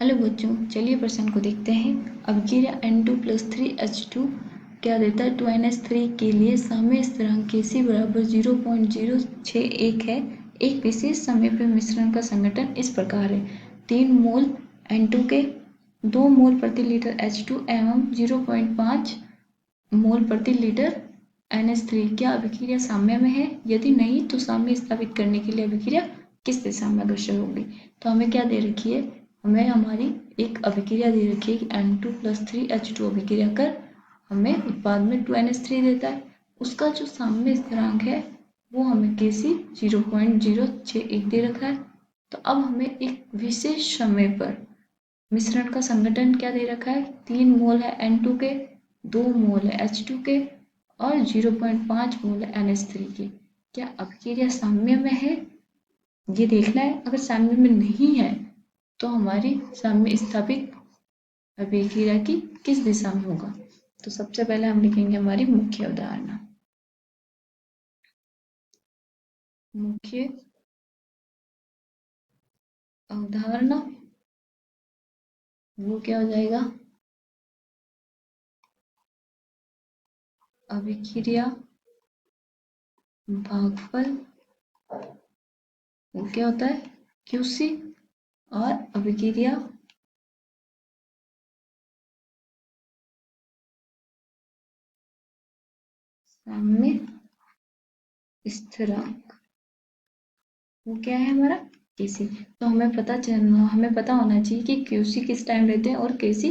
Hello बच्चों, चलिए प्रश्न को देखते हैं। अभिक्रिया N2 + 3H2 क्या देता है? 2NH3 के लिए साम्य स्थिरांक Kc बराबर 0.061 है। एक विशेष समय पर मिश्रण का संघटन इस प्रकार है: 3 मोल N2 के, 2 मोल प्रति लीटर H2 एवं 0.5 मोल प्रति लीटर NH3। क्या अभिक्रिया साम्य में है? यदि नहीं तो साम्य स्थापित करने के लिए अभिक्रिया किस दिशा में अग्रसर होगी? तो हमें क्या दे रखी है? हमें हमारी एक अभिक्रिया दे रखी है कि N2 + 3H2 अभिक्रिया कर हमें उत्पाद में 2NH3 देता है। उसका जो साम्य स्थिरांक है वो हमें Kc 0.061 दे रखा है। तो अब हमें एक विशेष समय पर मिश्रण का संघटन क्या दे रखा है? 3 मोल है N2 के, 2 मोल है H2 के और 0.5 मोल है NH3 के। क्या अभिक्रिया साम्य में है? ये देखना है। अगर साम्य में नहीं है तो हमारी साम्य स्थापित अभिक्रिया की किस दिशा में होगा? तो सबसे पहले हम लिखेंगे हमारी मुख्य अवधारणा। मुख्य अवधारणा वो क्या हो जाएगा? अभिक्रिया भागफल वो क्या होता है? QC। और अभिक्रिया साम्य स्थिरांक वो क्या है हमारा? Kc। तो हमें पता होना चाहिए कि QC किस टाइम लेते हैं और Kc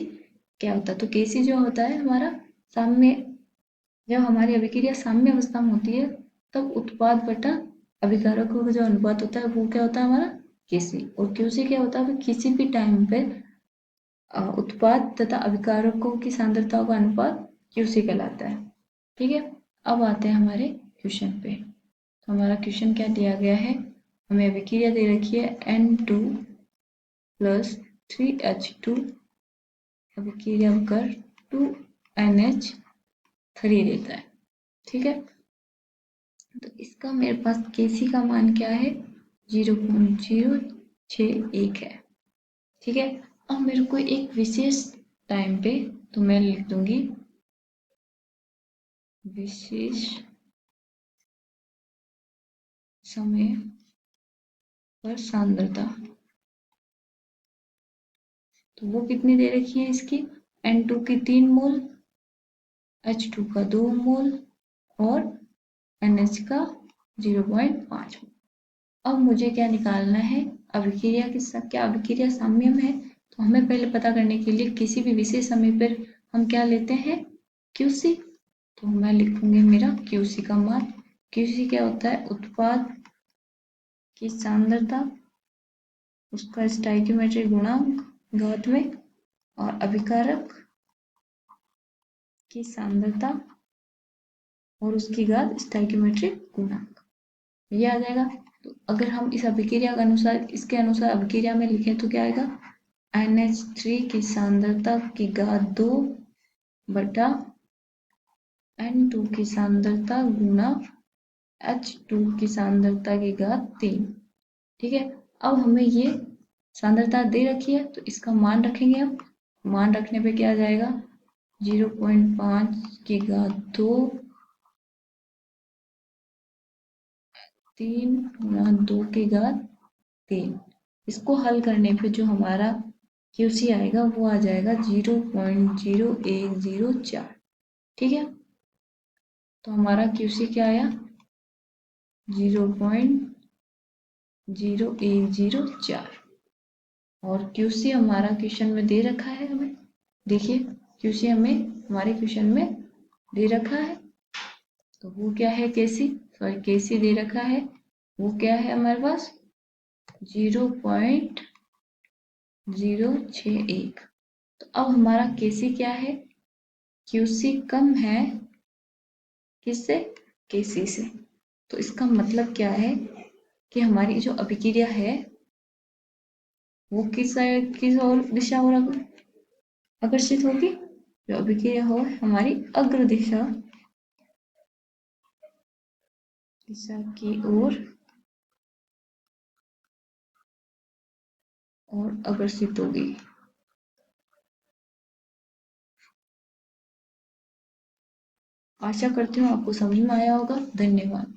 क्या होता है। तो Kc जो होता है हमारा साम्य, जब हमारी अभिक्रिया साम्य अवस्था में होती है तब उत्पाद बटा अभिकारकों का जो अनुपात होता है वो क्या होता है हमारा? Kc। और QC क्या होता है? किसी भी टाइम पे उत्पाद तथा अभिकारकों की सांद्रताओं का अनुपात QC कहलाता है। ठीक है, अब आते हैं हमारे क्वेश्चन पे। तो हमारा क्वेश्चन क्या दिया गया है? हमें अभिक्रिया दे रखी है N2 + 3H2 अभिक्रिया कर 2NH3 देता है। ठीक है, तो इसका मेरे पास Kc का मान क्या है? 0.061 है। ठीक है, अब मेरे को एक विशेष टाइम पे, तो मैं लिख दूंगी विशेष समय पर सांद्रता। तो वो कितनी दे रखी है इसकी? N2 की 3 मोल, H2 का 2 मोल और NH का 0.5 मोल। अब मुझे क्या निकालना है? अभिक्रिया क्या अभिक्रिया साम्य में है? तो हमें पहले पता करने के लिए किसी भी विशेष समय पर हम क्या लेते हैं? QC। तो मैं लिखूंगी मेरा QC का मान। QC क्या होता है? उत्पाद की सांद्रता, उसका स्टोइकियोमेट्रिक गुणांक घात में, और अभिकारक की सांद्रता और उसकी घात स्टोइकियोमेट्रिक गुणांक, ये आ जाएगा। तो अगर हम इस अभिक्रिया के अनुसार, इसके अनुसार अभिक्रिया में लिखें तो क्या आएगा? NH3 की सांद्रता की घात 2 बटा N2 की सांद्रता गुणा H2 की सांद्रता की घात 3। ठीक है, अब हमें ये सांद्रता दे रखी है तो इसका मान रखेंगे। अब मान रखने पे क्या आ जाएगा? 0.5 की घात 2 3 गुणा 2 की घात 3। इसको हल करने पे जो हमारा QC आएगा वो आ जाएगा 0.0104। ठीक है, तो हमारा QC क्या आया? 0.0104। और QC हमारा क्वेश्चन में दे रखा है हमें। देखिए QC हमें हमारे क्वेश्चन में दे रखा है, तो वो क्या है? KC दे रखा है, वो क्या है हमारे पास? 0.061। तो अब हमारा KC क्या है? QC कम है किससे? KC से। तो इसका मतलब क्या है कि हमारी जो अभिक्रिया है वो किस और दिशा और आकर्षित होगी? जो अभिक्रिया हो हमारी अग्र दिशा की ओर और अग्रसित होगी। आशा करती हूँ आपको समझ में आया होगा। धन्यवाद।